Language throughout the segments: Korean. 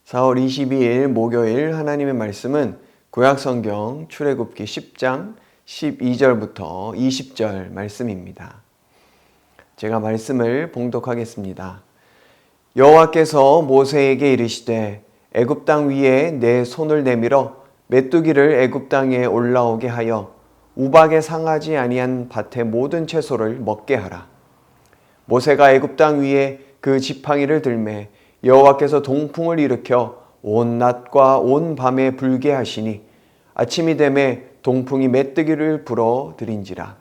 4월 22일 목요일 하나님의 말씀은 구약성경 출애굽기 10장 12절부터 20절 말씀입니다. 제가 말씀을 봉독하겠습니다. 여호와께서 모세에게 이르시되 애굽 땅 위에 내 손을 내밀어 메뚜기를 애굽 땅에 올라오게 하여 우박에 상하지 아니한 밭의 모든 채소를 먹게 하라. 모세가 애굽 땅 위에 그 지팡이를 들매 여호와께서 동풍을 일으켜 온 낮과 온 밤에 불게 하시니 아침이 되매 동풍이 메뚜기를 불어 들인지라.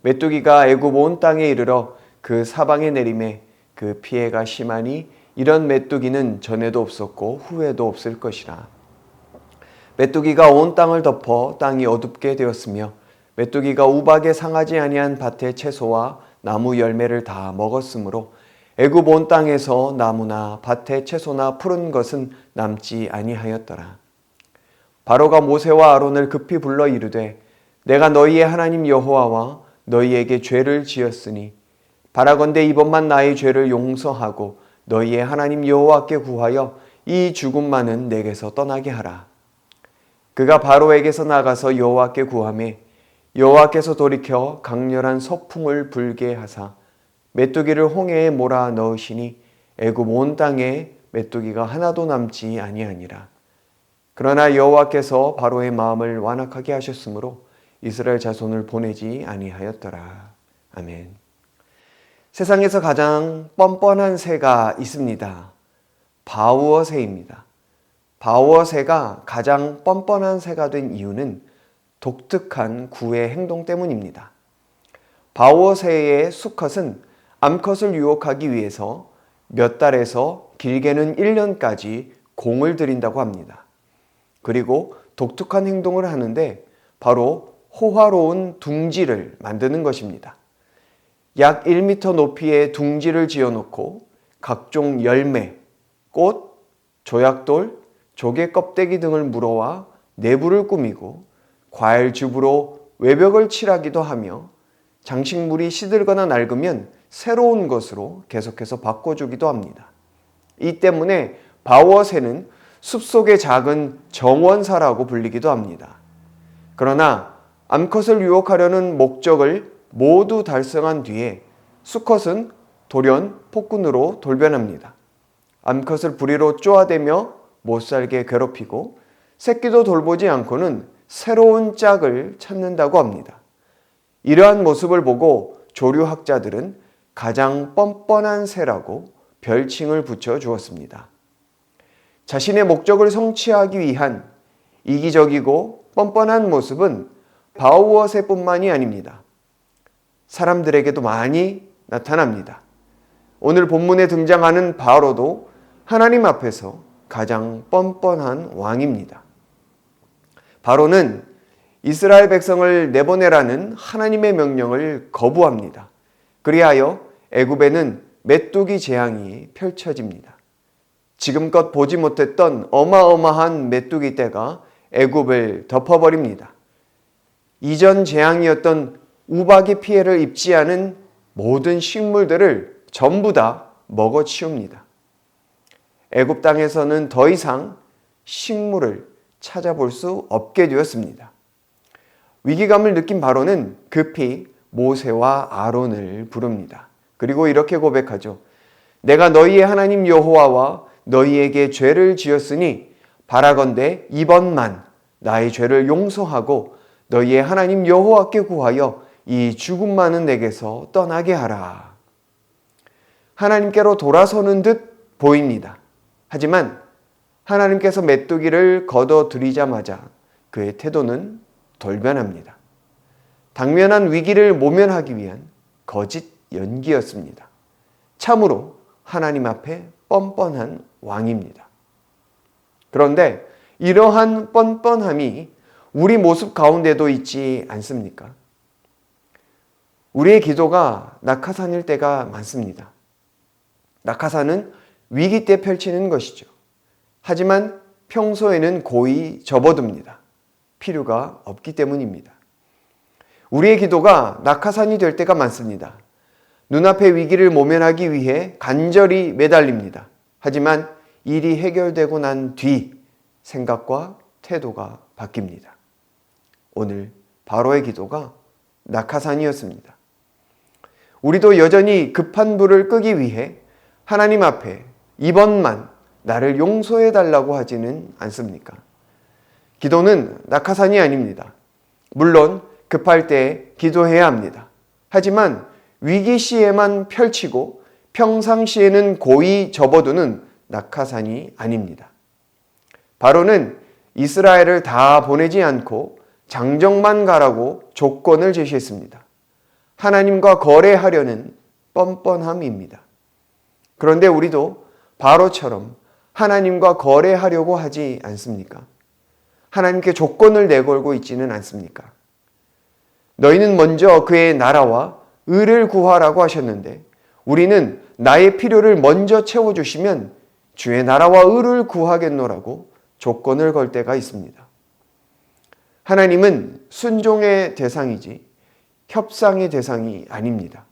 메뚜기가 애굽 온 땅에 이르러 그 사방에 내림에 그 피해가 심하니 이런 메뚜기는 전에도 없었고 후에도 없을 것이라. 메뚜기가 온 땅을 덮어 땅이 어둡게 되었으며 메뚜기가 우박에 상하지 아니한 밭의 채소와 나무 열매를 다 먹었으므로 애굽 온 땅에서 나무나 밭의 채소나 푸른 것은 남지 아니하였더라. 바로가 모세와 아론을 급히 불러 이르되 내가 너희의 하나님 여호와와 너희에게 죄를 지었으니 바라건대 이번만 나의 죄를 용서하고 너희의 하나님 여호와께 구하여 이 죽음만은 내게서 떠나게 하라. 그가 바로에게서 나가서 여호와께 구하매 여호와께서 돌이켜 강렬한 서풍을 불게 하사 메뚜기를 홍해에 몰아 넣으시니 애굽 온 땅에 메뚜기가 하나도 남지 아니하니라. 그러나 여호와께서 바로의 마음을 완악하게 하셨으므로 이스라엘 자손을 보내지 아니하였더라. 아멘. 세상에서 가장 뻔뻔한 새가 있습니다. 바우어새입니다. 바우어새가 가장 뻔뻔한 새가 된 이유는 독특한 구의 행동 때문입니다. 바우어새의 수컷은 암컷을 유혹하기 위해서 몇 달에서 길게는 1년까지 공을 들인다고 합니다. 그리고 독특한 행동을 하는데 바로 호화로운 둥지를 만드는 것입니다. 약 1m 높이의 둥지를 지어놓고 각종 열매, 꽃, 조약돌, 조개 껍데기 등을 물어와 내부를 꾸미고 과일즙으로 외벽을 칠하기도 하며 장식물이 시들거나 낡으면 새로운 것으로 계속해서 바꿔주기도 합니다. 이 때문에 바우어새는 숲속의 작은 정원사라고 불리기도 합니다. 그러나 암컷을 유혹하려는 목적을 모두 달성한 뒤에 수컷은 돌연 폭군으로 돌변합니다. 암컷을 부리로 쪼아대며 못살게 괴롭히고 새끼도 돌보지 않고는 새로운 짝을 찾는다고 합니다. 이러한 모습을 보고 조류학자들은 가장 뻔뻔한 새라고 별칭을 붙여 주었습니다. 자신의 목적을 성취하기 위한 이기적이고 뻔뻔한 모습은 바우어새뿐만이 아닙니다. 사람들에게도 많이 나타납니다. 오늘 본문에 등장하는 바로도 하나님 앞에서 가장 뻔뻔한 왕입니다. 바로는 이스라엘 백성을 내보내라는 하나님의 명령을 거부합니다. 그리하여 애굽에는 메뚜기 재앙이 펼쳐집니다. 지금껏 보지 못했던 어마어마한 메뚜기 떼가 애굽을 덮어버립니다. 이전 재앙이었던 우박의 피해를 입지 않은 모든 식물들을 전부 다 먹어치웁니다. 애굽 땅에서는 더 이상 식물을 찾아볼 수 없게 되었습니다. 위기감을 느낀 바로는 급히 모세와 아론을 부릅니다. 그리고 이렇게 고백하죠. 내가 너희의 하나님 여호와와 너희에게 죄를 지었으니 바라건대 이번만 나의 죄를 용서하고 너희의 하나님 여호와께 구하여 이 죽음만은 내게서 떠나게 하라. 하나님께로 돌아서는 듯 보입니다. 하지만 하나님께서 메뚜기를 걷어들이자마자 그의 태도는 돌변합니다. 당면한 위기를 모면하기 위한 거짓 연기였습니다. 참으로 하나님 앞에 뻔뻔한 왕입니다. 그런데 이러한 뻔뻔함이 우리 모습 가운데도 있지 않습니까? 우리의 기도가 낙하산일 때가 많습니다. 낙하산은 위기 때 펼치는 것이죠. 하지만 평소에는 고이 접어둡니다. 필요가 없기 때문입니다. 우리의 기도가 낙하산이 될 때가 많습니다. 눈앞의 위기를 모면하기 위해 간절히 매달립니다. 하지만 일이 해결되고 난 뒤 생각과 태도가 바뀝니다. 오늘 바로의 기도가 낙하산이었습니다. 우리도 여전히 급한 불을 끄기 위해 하나님 앞에 이번만 나를 용서해 달라고 하지는 않습니까? 기도는 낙하산이 아닙니다. 물론 급할 때 기도해야 합니다. 하지만 위기 시에만 펼치고 평상시에는 고이 접어두는 낙하산이 아닙니다. 바로는 이스라엘을 다 보내지 않고 장정만 가라고 조건을 제시했습니다. 하나님과 거래하려는 뻔뻔함입니다. 그런데 우리도 바로처럼 하나님과 거래하려고 하지 않습니까? 하나님께 조건을 내걸고 있지는 않습니까? 너희는 먼저 그의 나라와 의를 구하라고 하셨는데 우리는 나의 필요를 먼저 채워주시면 주의 나라와 의를 구하겠노라고 조건을 걸 때가 있습니다. 하나님은 순종의 대상이지 협상의 대상이 아닙니다.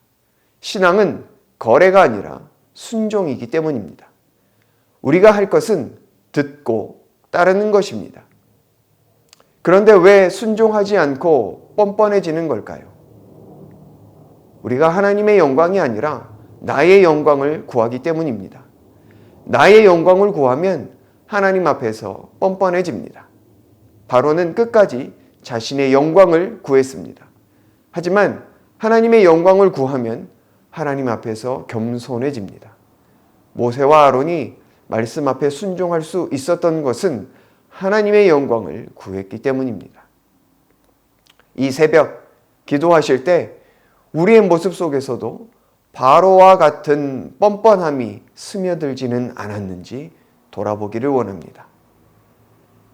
신앙은 거래가 아니라 순종이기 때문입니다. 우리가 할 것은 듣고 따르는 것입니다. 그런데 왜 순종하지 않고 뻔뻔해지는 걸까요? 우리가 하나님의 영광이 아니라 나의 영광을 구하기 때문입니다. 나의 영광을 구하면 하나님 앞에서 뻔뻔해집니다. 바로는 끝까지 자신의 영광을 구했습니다. 하지만 하나님의 영광을 구하면 하나님 앞에서 겸손해집니다. 모세와 아론이 말씀 앞에 순종할 수 있었던 것은 하나님의 영광을 구했기 때문입니다. 이 새벽 기도하실 때 우리의 모습 속에서도 바로와 같은 뻔뻔함이 스며들지는 않았는지 돌아보기를 원합니다.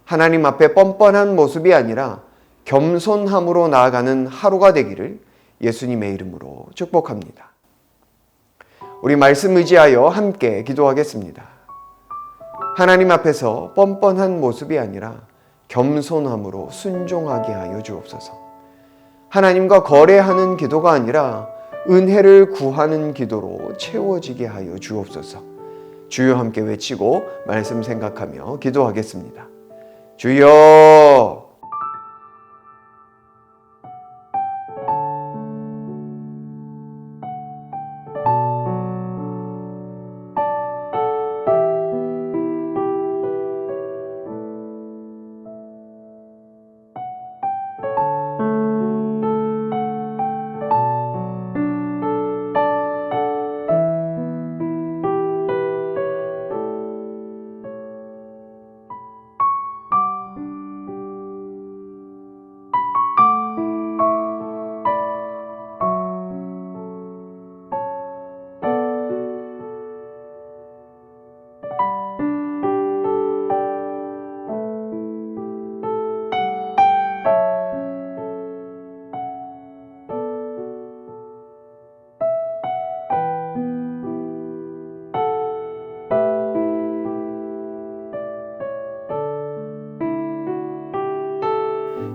하나님 앞에 뻔뻔한 모습이 아니라 겸손함으로 나아가는 하루가 되기를 예수님의 이름으로 축복합니다. 우리 말씀 의지하여 함께 기도하겠습니다. 하나님 앞에서 뻔뻔한 모습이 아니라 겸손함으로 순종하게 하여 주옵소서. 하나님과 거래하는 기도가 아니라 은혜를 구하는 기도로 채워지게 하여 주옵소서. 주여 함께 외치고 말씀 생각하며 기도하겠습니다. 주여!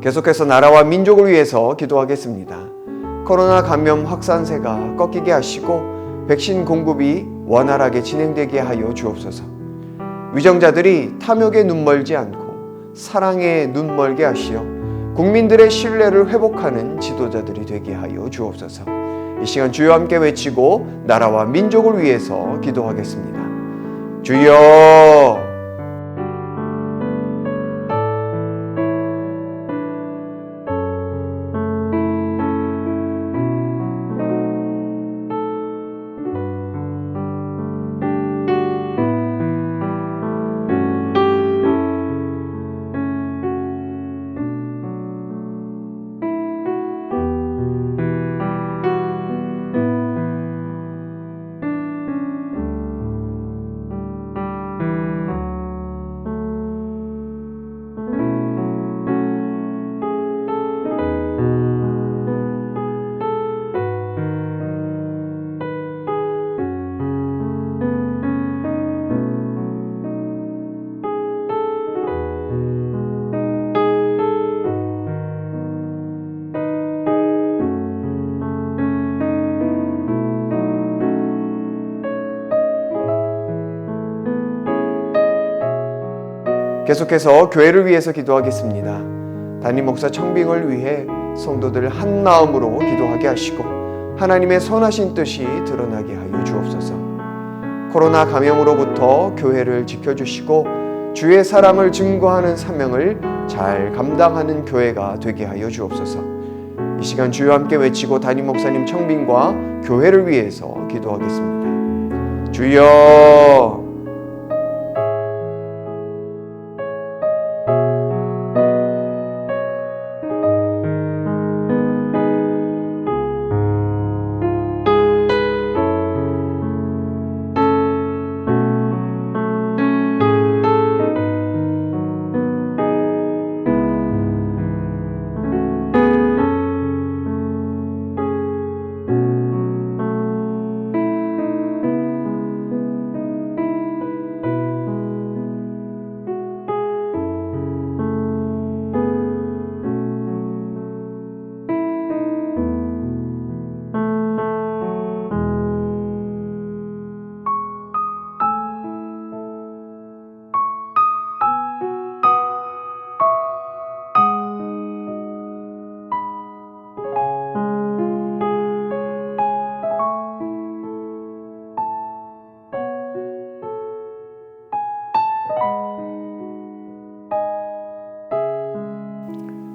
계속해서 나라와 민족을 위해서 기도하겠습니다. 코로나 감염 확산세가 꺾이게 하시고 백신 공급이 원활하게 진행되게 하여 주옵소서. 위정자들이 탐욕에 눈멀지 않고 사랑에 눈멀게 하시어 국민들의 신뢰를 회복하는 지도자들이 되게 하여 주옵소서. 이 시간 주여 함께 외치고 나라와 민족을 위해서 기도하겠습니다. 주여! 계속해서 교회를 위해서 기도하겠습니다. 담임 목사 청빙을 위해 성도들 한 마음으로 기도하게 하시고 하나님의 선하신 뜻이 드러나게 하여 주옵소서. 코로나 감염으로부터 교회를 지켜주시고 주의 사랑을 증거하는 사명을 잘 감당하는 교회가 되게 하여 주옵소서. 이 시간 주여 함께 외치고 담임 목사님 청빙과 교회를 위해서 기도하겠습니다. 주여.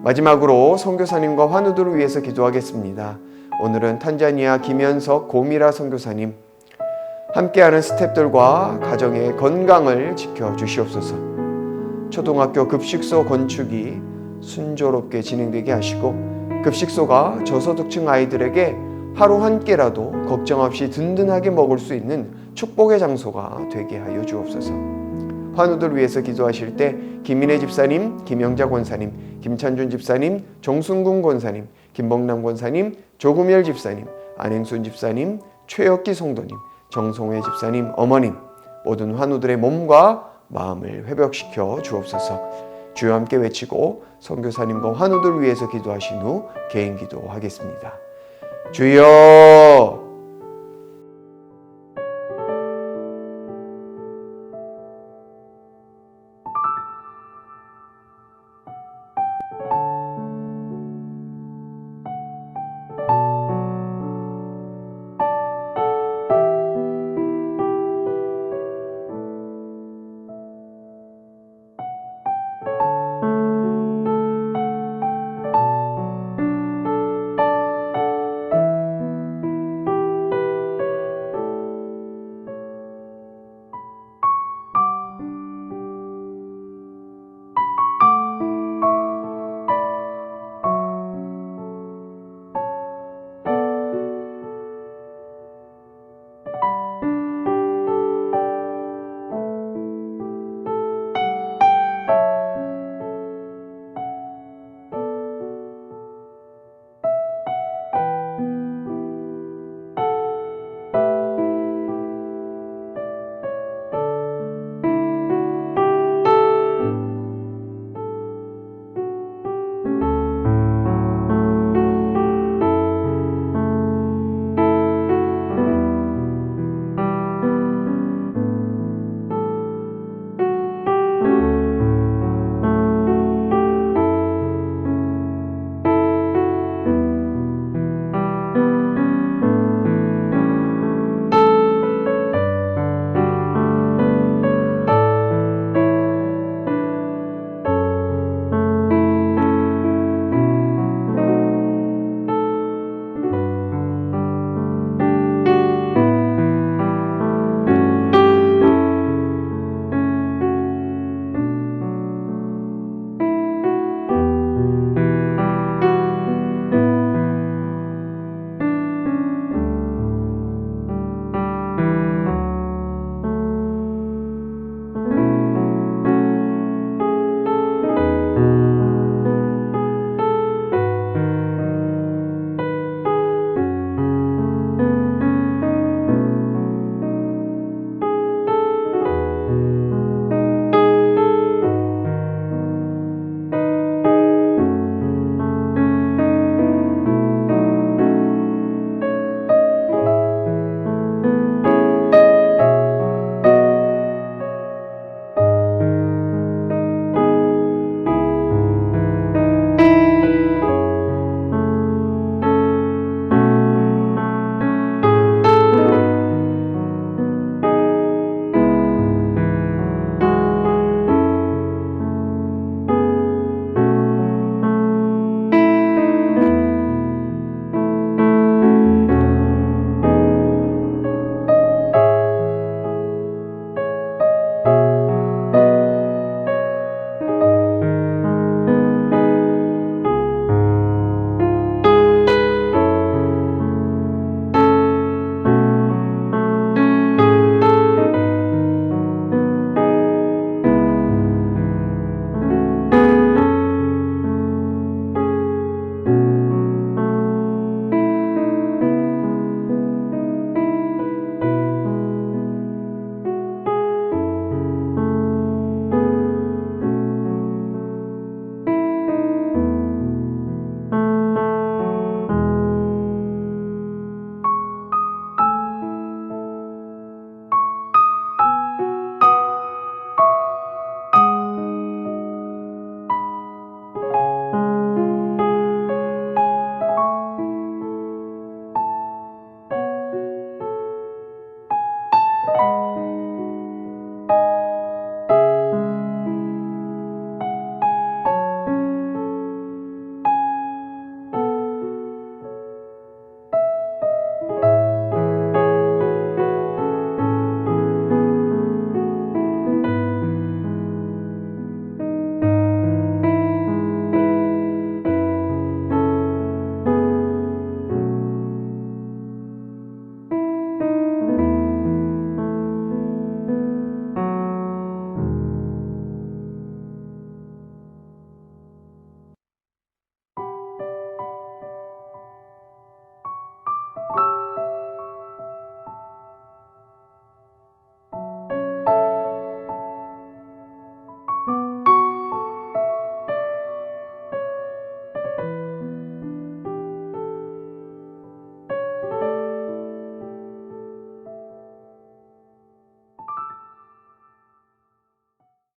마지막으로 선교사님과 환우들을 위해서 기도하겠습니다. 오늘은 탄자니아 김현석 고미라 선교사님, 함께하는 스태프들과 가정의 건강을 지켜주시옵소서. 초등학교 급식소 건축이 순조롭게 진행되게 하시고 급식소가 저소득층 아이들에게 하루 한 끼라도 걱정 없이 든든하게 먹을 수 있는 축복의 장소가 되게 하여 주옵소서. 환우들 위해서 기도하실 때 김인혜 집사님, 김영자 권사님, 김찬준 집사님, 정순궁 권사님, 김봉남 권사님, 조금열 집사님, 안행순 집사님, 최혁기 성도님, 정송회 집사님, 어머님 모든 환우들의 몸과 마음을 회복시켜 주옵소서. 주여 함께 외치고 선교사님과 환우들 위해서 기도하신 후 개인 기도하겠습니다. 주여.